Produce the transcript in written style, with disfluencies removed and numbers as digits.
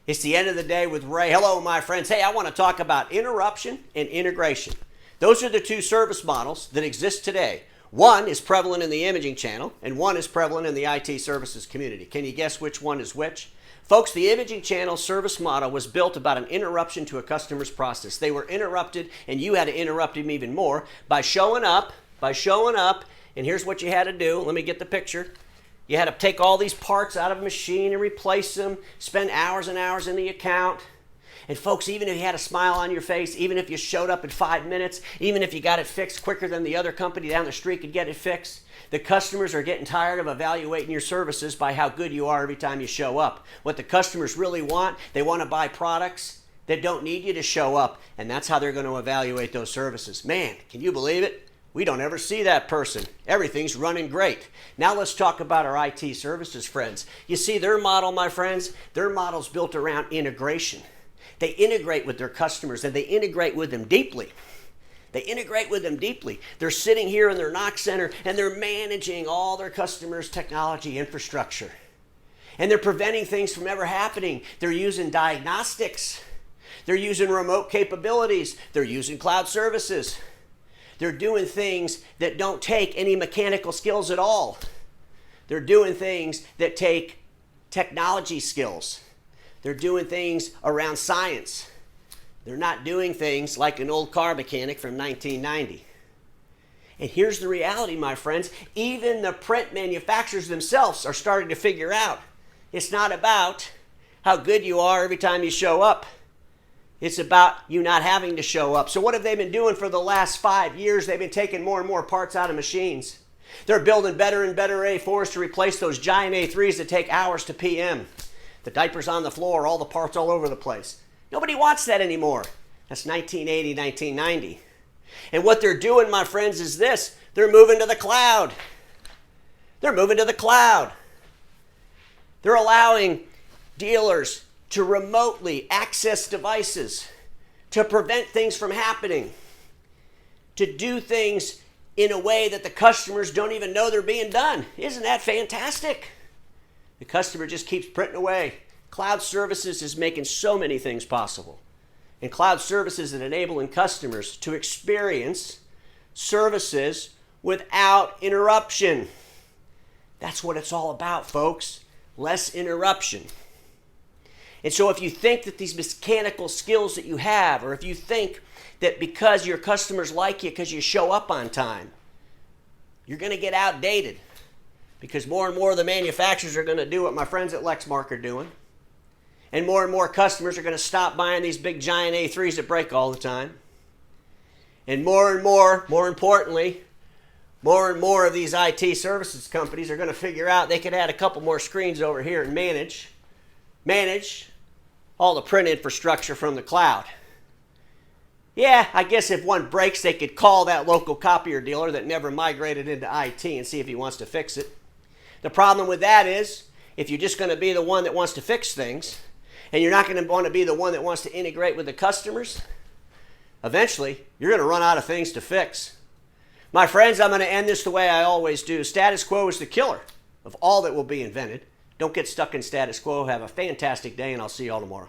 It's the end of the day with Ray. Hello, my friends. Hey, I want to talk about interruption and integration. Those are the two service models that exist today. One is prevalent in the imaging channel, and one is prevalent in the IT services community. Can you guess which one is which? Folks, the imaging channel service model was built about an interruption to a customer's process. They were interrupted, and you had to interrupt them even more by showing up, and here's what you had to do. Let me get the picture. You had to take all these parts out of a machine and replace them, spend hours and hours in the account. And folks, even if you had a smile on your face, even if you showed up in 5 minutes, even if you got it fixed quicker than the other company down the street could get it fixed, the customers are getting tired of evaluating your services by how good you are every time you show up. What the customers really want, they want to buy products that don't need you to show up, and that's how they're going to evaluate those services. Man, can you believe it? We don't ever see that person. Everything's running great. Now let's talk about our IT services friends. You see their model, my friends, their model's built around integration. They integrate with their customers, and they integrate with them deeply. They're sitting here in their knock center, and they're managing all their customers' technology infrastructure. And they're preventing things from ever happening. They're using diagnostics. They're using remote capabilities. They're using cloud services. They're doing things that don't take any mechanical skills at all. They're doing things that take technology skills. They're doing things around science. They're not doing things like an old car mechanic from 1990. And here's the reality, my friends. Even the print manufacturers themselves are starting to figure out it's not about how good you are every time you show up. It's about you not having to show up. So what have they been doing for the last 5 years? They've been taking more and more parts out of machines. They're building better and better A4s to replace those giant A3s that take hours to PM. The diapers on the floor, all the parts all over the place. Nobody wants that anymore. That's 1980, 1990. And what they're doing, my friends, is this. They're moving to the cloud. They're allowing dealers to remotely access devices, to prevent things from happening, to do things in a way that the customers don't even know they're being done. Isn't that fantastic? The customer just keeps printing away. Cloud services is making so many things possible. And cloud services is enabling customers to experience services without interruption. That's what it's all about, folks. Less interruption. And so if you think that these mechanical skills that you have, or if you think that because your customers like you because you show up on time, you're going to get outdated. Because more and more of the manufacturers are going to do what my friends at Lexmark are doing. And more customers are going to stop buying these big giant A3s that break all the time. And more importantly, more and more of these IT services companies are going to figure out they could add a couple more screens over here and manage all the print infrastructure from the cloud. Yeah, I guess if one breaks, they could call that local copier dealer that never migrated into IT and see if he wants to fix it. The problem with that is, if you're just going to be the one that wants to fix things, and you're not going to want to be the one that wants to integrate with the customers, eventually, you're going to run out of things to fix. My friends, I'm going to end this the way I always do. Status quo is the killer of all that will be invented. Don't get stuck in status quo. Have a fantastic day, and I'll see you all tomorrow.